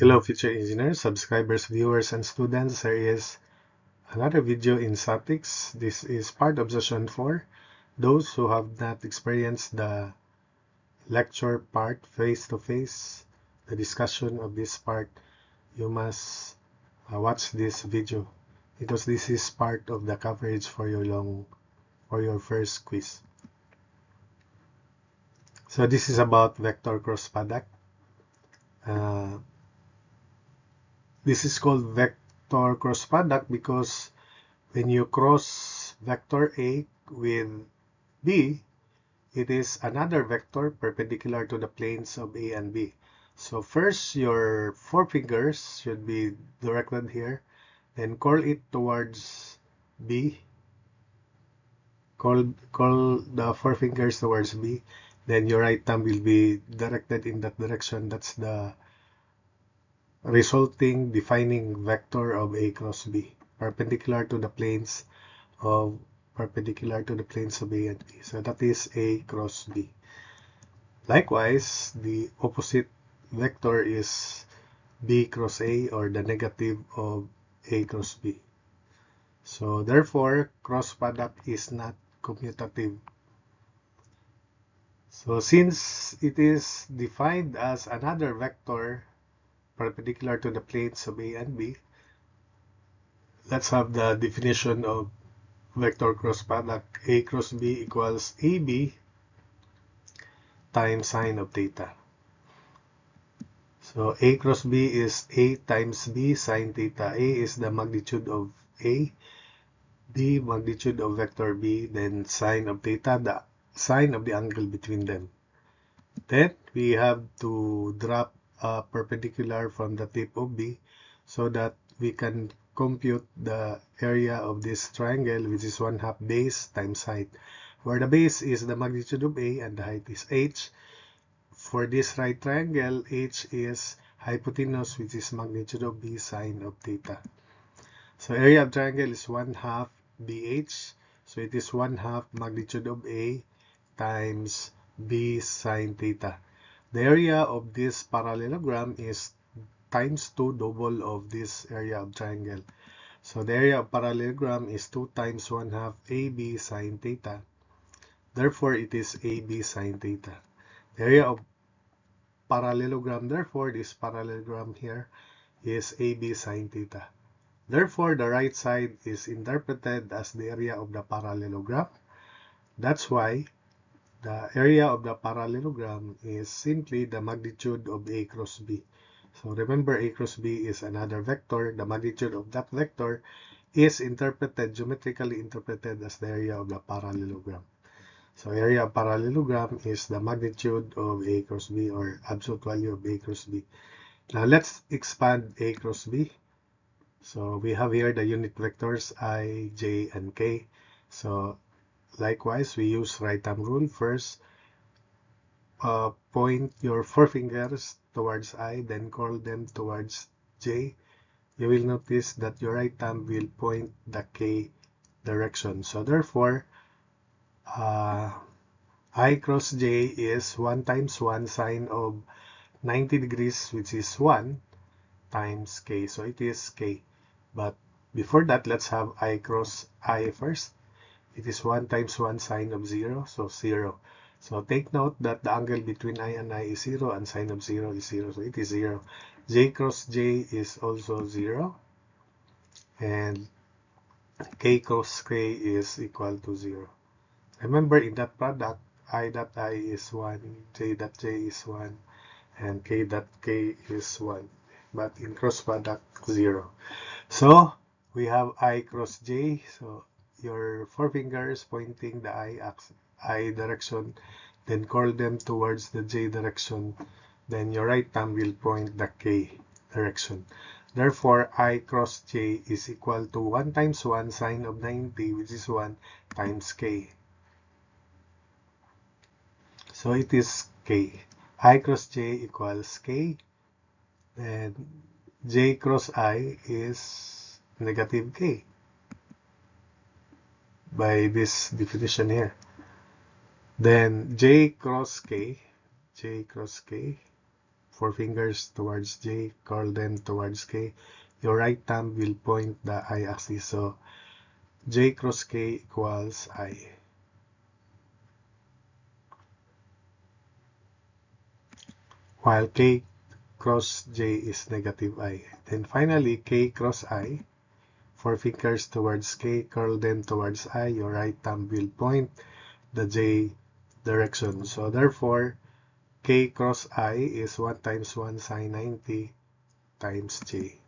Hello future engineers, subscribers, viewers, and students. Here is another video in statics. This is part of session 4. Those who have not experienced the lecture part face-to-face, the discussion of this part, you must watch this video because this is part of the coverage for your first quiz. So this is about vector cross product. Uh, this is called vector cross product because when you cross vector A with B, it is another vector perpendicular to the planes of A and B. So first, your forefingers should be directed here, then curl it towards B. Curl the forefingers towards B. Then your right thumb will be directed in that direction. That's the resulting defining vector of A cross B, perpendicular to the planes of perpendicular to the planes of A and B. So that is A cross B. Likewise, the opposite vector is B cross A, or the negative of A cross B. So therefore, cross product is not commutative. So since it is defined as another vector perpendicular to the planes of A and B, let's have the definition of vector cross product. A cross B equals AB times sine of theta. So A cross B is A times B sine theta. A is the magnitude of A, B magnitude of vector B, then sine of theta, the sine of the angle between them. Then we have to drop a perpendicular from the tip of B so that we can compute the area of this triangle, which is 1/2 base times height, where the base is the magnitude of A and the height is H. For this right triangle, H is hypotenuse, which is magnitude of B sine of theta. So area of triangle is 1/2 BH. So it is 1/2 magnitude of A times B sine theta. The area of this parallelogram is times 2 double of this area of triangle. So the area of parallelogram is 2 times 1/2 AB sine theta. Therefore, it is AB sine theta. The area of parallelogram, therefore, this parallelogram here is AB sine theta. Therefore, the right side is interpreted as the area of the parallelogram. That's why the area of the parallelogram is simply the magnitude of A cross B. So remember, A cross B is another vector. The magnitude of that vector is geometrically interpreted as the area of the parallelogram. So area of parallelogram is the magnitude of A cross B, or absolute value of A cross B. Now let's expand A cross B. So we have here the unit vectors I, J, and K. So likewise, we use right thumb rule. First, point your forefingers towards I, then curl them towards J. You will notice that your right thumb will point the K direction. So therefore, I cross J is 1 times 1 sine of 90 degrees, which is 1 times K. So it is K. But before that, let's have I cross I first. It is 1 times 1 sine of 0, so 0. So take note that the angle between I and I is 0 and sine of 0 is 0. So it is 0. J cross J is also 0. And K cross K is equal to 0. Remember, in that product, I dot I is 1, J dot J is 1, and K dot K is 1. But in cross product, 0. So we have I cross J. So your forefingers pointing the I direction, then curl them towards the J direction. Then your right thumb will point the K direction. Therefore, I cross J is equal to 1 times 1 sine of 90, which is 1, times K. So it is K. I cross J equals K. And J cross I is negative K by this definition here. Then J cross K four fingers towards J, curl them towards K. Your right thumb will point the I-axis. So J cross K equals I. While K cross J is negative I. Then finally, K cross I, four fingers towards K, curl them towards I. Your right thumb will point the J direction. So therefore, K cross I is 1 times 1 sine 90 times J.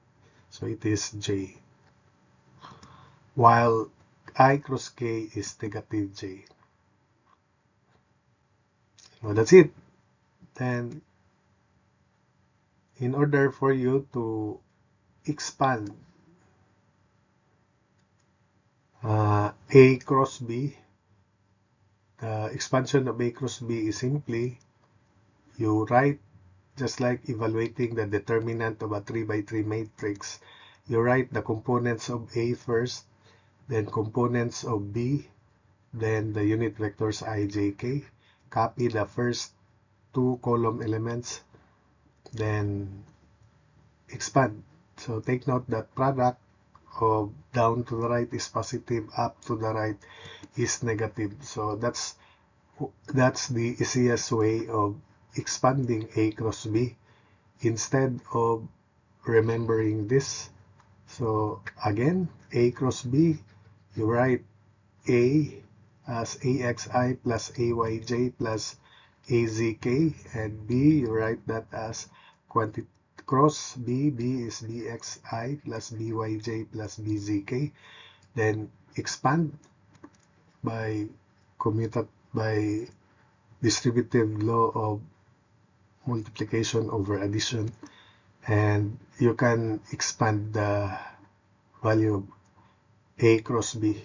So it is J. While I cross K is negative J. So that's it. Then, in order for you to expand A cross B, the expansion of A cross B is simply you write, just like evaluating the determinant of a 3 by 3 matrix, you write the components of A first, then components of B, then the unit vectors I, J, K. Copy the first two column elements, then expand. So take note that product of down to the right is positive, up to the right is negative. So that's the easiest way of expanding A cross B instead of remembering this. So again, A cross B, you write A as AXI plus AYJ plus AZK, and B, you write that as quantity cross B. B is BXI plus BYJ plus BZK. Then expand by by distributive law of multiplication over addition, and you can expand the value of A cross B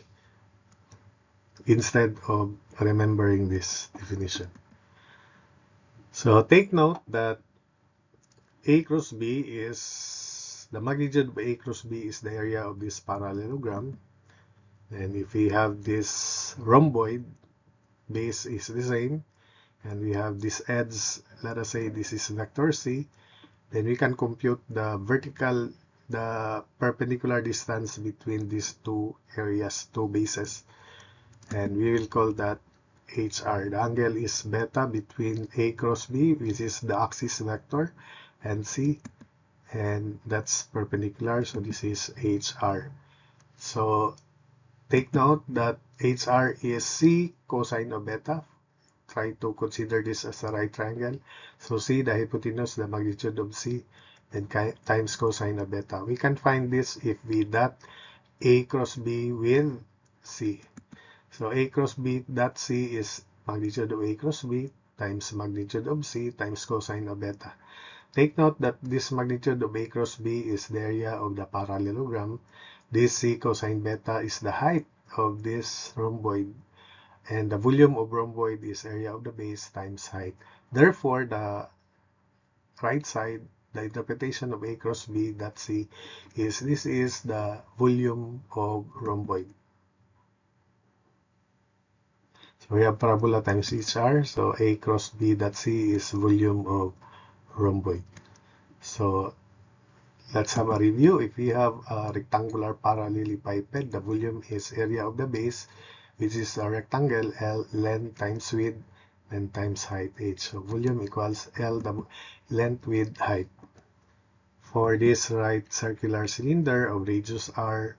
instead of remembering this definition. So take note that A cross B is, the magnitude of A cross B is the area of this parallelogram. And if we have this rhomboid, base is the same, and we have this edge, let us say this is vector C, then we can compute the perpendicular distance between these two areas, two bases. And we will call that HR. The angle is beta between A cross B, which is the axis vector, and C, and that's perpendicular, so this is HR. So take note that HR is C cosine of beta. Try to consider this as a right triangle. So C, the hypotenuse, the magnitude of C, then times cosine of beta. We can find this if we dot A cross B with C. So A cross B dot C is magnitude of A cross B times magnitude of C times cosine of beta. Take note that this magnitude of A cross B is the area of the parallelogram. This C cosine beta is the height of this rhomboid, and the volume of rhomboid is area of the base times height. Therefore, the right side, the interpretation of A cross B dot C is this is the volume of rhomboid. So we have parabola times HR, so A cross B dot C is volume of rhomboid. So let's have a review. If we have a rectangular parallelepiped, the volume is area of the base, which is a rectangle, L, length times width, and times height, H. So volume equals L, the length, width, height. For this right circular cylinder of radius R,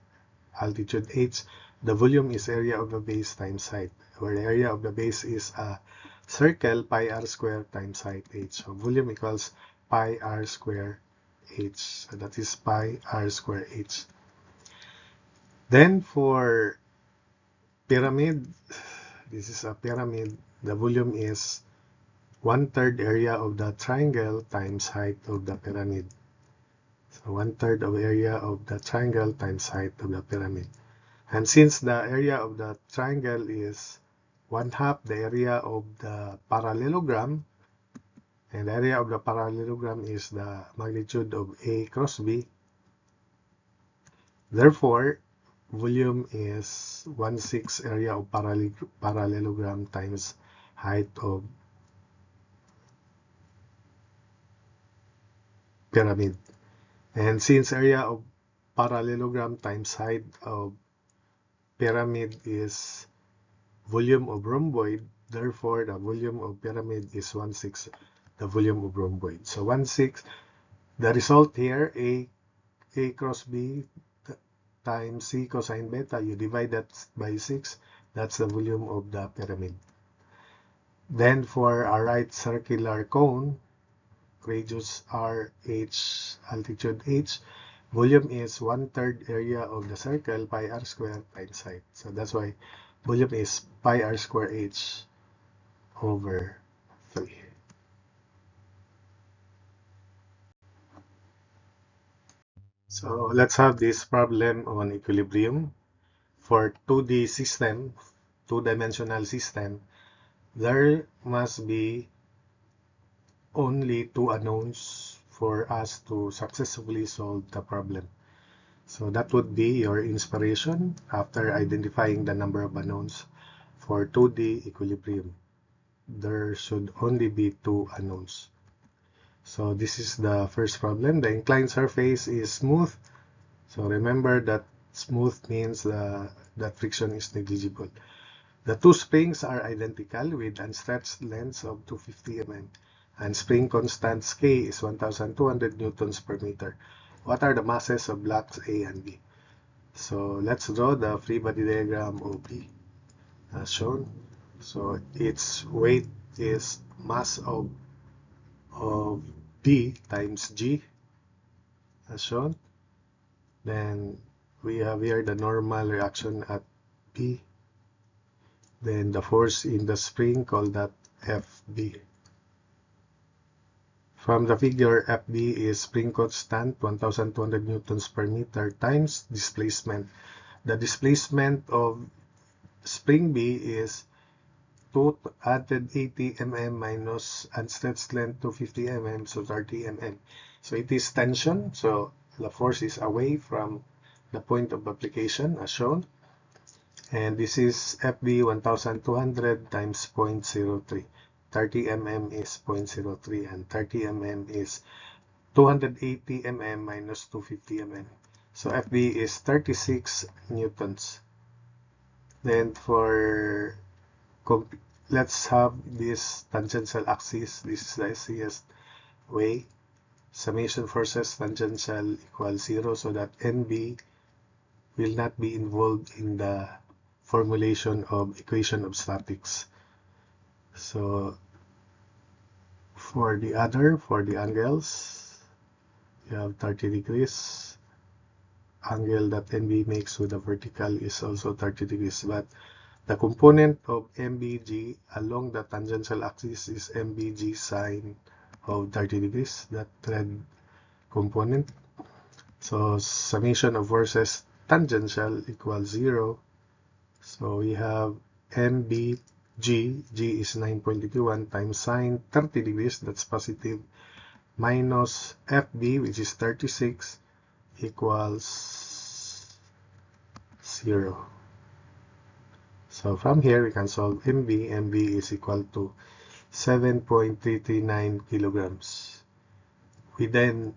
altitude H, the volume is area of the base times height, where the area of the base is a circle, pi r square times height H. So volume equals pi r square H. So that is pi r square H. Then for pyramid, this is a pyramid, the volume is 1/3 area of the triangle times height of the pyramid. So 1/3 of area of the triangle times height of the pyramid. And since the area of the triangle is 1/2 the area of the parallelogram, and the area of the parallelogram is the magnitude of A cross B, therefore, volume is 1/6 area of parallelogram times height of pyramid. And since area of parallelogram times height of pyramid is volume of rhomboid, therefore the volume of pyramid is 1/6 the volume of rhomboid. So 1/6, the result here, A cross B times C cosine beta, you divide that by 6, that's the volume of the pyramid. Then for a right circular cone, radius r, h, altitude h, volume is 1/3 area of the circle, pi r square times height. So that's why volume is pi r square h over 3. So let's have this problem on equilibrium. For 2D system, two-dimensional system, there must be only two unknowns for us to successfully solve the problem. So that would be your inspiration after identifying the number of unknowns for 2D equilibrium. There should only be two unknowns. So this is the first problem. The inclined surface is smooth. So remember that smooth means that friction is negligible. The two springs are identical with unstretched lengths of 250 mm, and spring constants K is 1,200 newtons per meter. What are the masses of blocks A and B? So let's draw the free body diagram of B as shown. So its weight is mass of B times G as shown. Then we have here the normal reaction at B. Then the force in the spring, call that FB. From the figure, FB is spring constant 1,200 newtons per meter times displacement. The displacement of spring B is 280 mm minus unstretched length 250 mm, so 30 mm. So it is tension, so the force is away from the point of application as shown. And this is FB 1200 times 0.03. 30 mm is 0.03 and 30 mm is 280 mm minus 250 mm. So FB is 36 newtons. Then for let's have this tangential axis. This is the easiest way. Summation forces tangential equals 0 so that NB will not be involved in the formulation of equation of statics. So for the angles, you have 30 degrees. Angle that NB makes with the vertical is also 30 degrees, but the component of MBG along the tangential axis is MBG sine of 30 degrees, that red component. So summation of forces tangential equals 0. So we have MBG, G is 9.81 times sine 30 degrees, that's positive, minus FB, which is 36, equals 0. So from here, we can solve MB. MB is equal to 7.339 kilograms. We then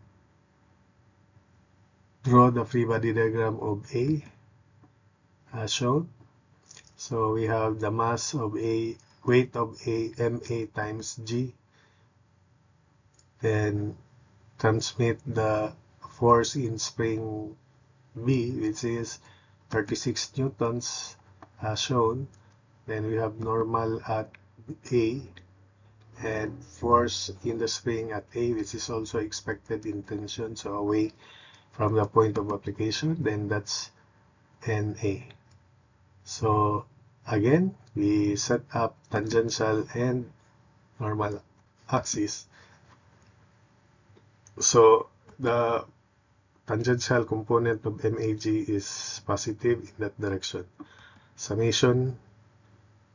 draw the free body diagram of A as shown. So we have the mass of A, weight of A, MA times G. Then transmit the force in spring B, which is 36 newtons as shown. Then we have normal at A and force in the spring at A, which is also expected in tension, so away from the point of application, then that's NA. So again, we set up tangential and normal axis. So the tangential component of MAG is positive in that direction. Summation,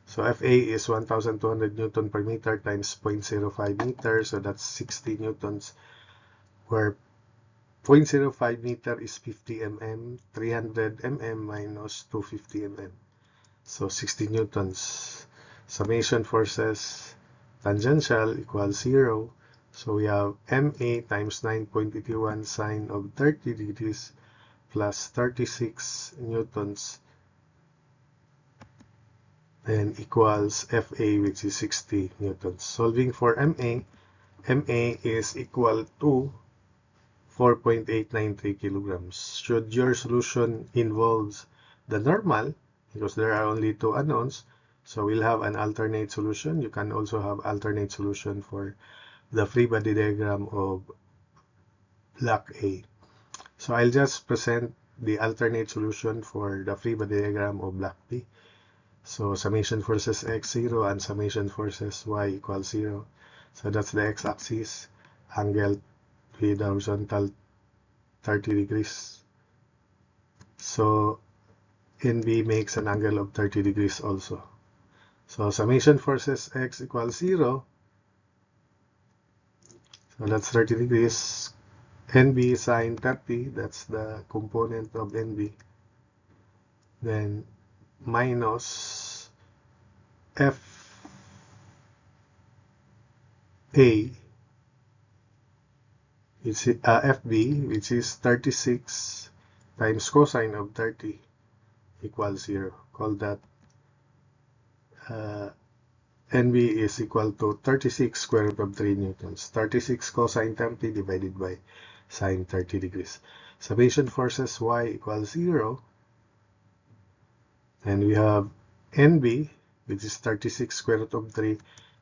so FA is 1,200 Newton per meter times 0.05 meters, so that's 60 newtons, where 0.05 meter is 50 mm, 300 mm minus 250 mm, so 60 newtons. Summation forces tangential equals 0, So we have MA times 9.81 sine of 30 degrees plus 36 newtons then equals FA, which is 60 newtons. Solving for MA, MA is equal to 4.893 kilograms. Should your solution involves the normal, because there are only two unknowns, so we'll have an alternate solution. You can also have alternate solution for the free body diagram of block A. So I'll just present the alternate solution for the free body diagram of block B. So summation forces x 0 and summation forces y equals 0. So that's the x-axis, angle with the horizontal 30 degrees. So NB makes an angle of 30 degrees also. So summation forces x equals 0. So that's 30 degrees. NB sine 30, that's the component of NB. Then minus FA, it's FB, which is 36 times cosine of 30 equals 0. Call that NB is equal to 36 square root of 3 newtons. 36 cosine 30 divided by sine 30 degrees. Summation forces y equals 0. And we have NB, which is 36 square root of 3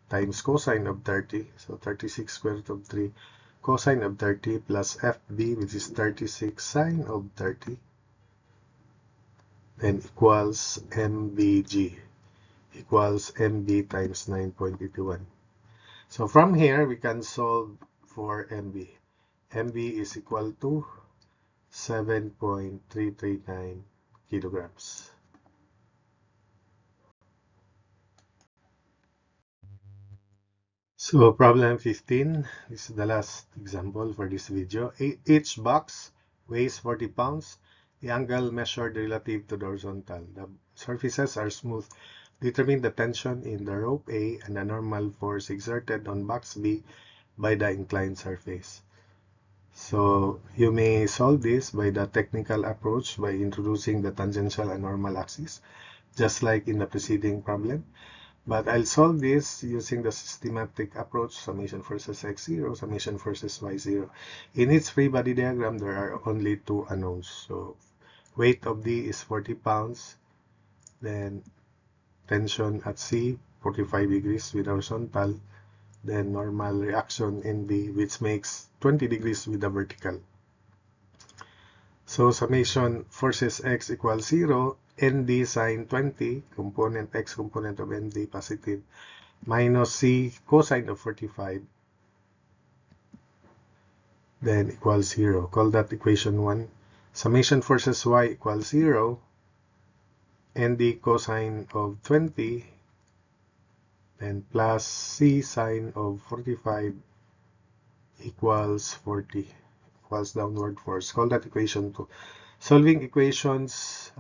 times cosine of 30. So 36 square root of 3 cosine of 30 plus FB, which is 36 sine of 30, then equals MBG, equals MB times 9.81. So from here, we can solve for MB. MB is equal to 7.339 kilograms. So problem 15, this is the last example for this video. Each box weighs 40 pounds. The angle measured relative to the horizontal. The surfaces are smooth. Determine the tension in the rope A and the normal force exerted on box B by the inclined surface. So you may solve this by the technical approach by introducing the tangential and normal axis, just like in the preceding problem. But I'll solve this using the systematic approach, summation forces x0, summation forces y0. In its free body diagram, there are only two unknowns. So weight of D is 40 pounds, then tension at C, 45 degrees with horizontal, then normal reaction in B, which makes 20 degrees with the vertical. So summation forces x equals 0, ND sine 20, component x component of ND positive, minus C cosine of 45, then equals 0. Call that equation 1. Summation forces y equals 0, ND cosine of 20, then plus C sine of 45 equals 40, equals downward force. Call that equation 2. Solving equations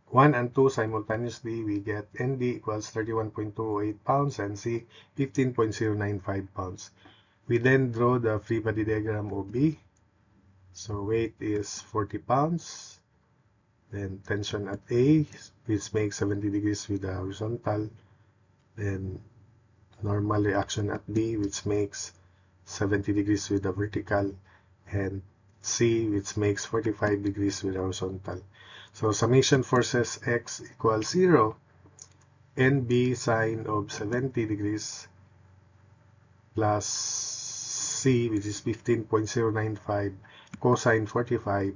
1 and 2 simultaneously, we get ND equals 31.208 pounds and C 15.095 pounds. We then draw the free body diagram of B. So weight is 40 pounds. Then tension at A, which makes 70 degrees with the horizontal. Then normal reaction at B, which makes 70 degrees with the vertical. And C, which makes 45 degrees with the horizontal. So summation forces x equals 0, NB sine of 70 degrees plus C, which is 15.095 cosine 45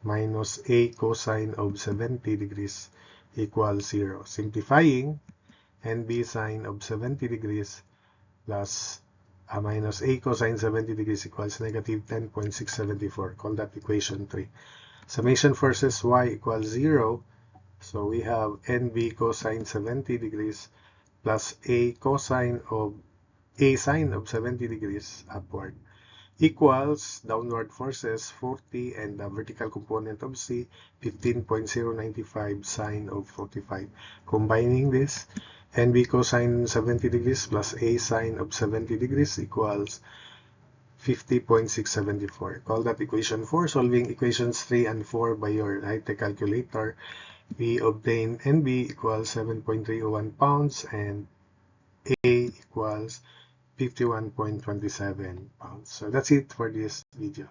minus A cosine of 70 degrees equals 0. Simplifying, NB sine of 70 degrees plus minus A cosine 70 degrees equals negative 10.674. Call that equation 3. Summation forces y equals 0. So we have NB cosine 70 degrees plus A cosine of A sine of 70 degrees upward equals downward forces 40 and the vertical component of C 15.095 sine of 45. Combining this, NB cosine 70 degrees plus A sine of 70 degrees equals 50.674. Call that equation 4. Solving equations 3 and 4 by your high-tech calculator, we obtain NB equals 7.301 pounds and A equals 51.27 pounds. So that's it for this video.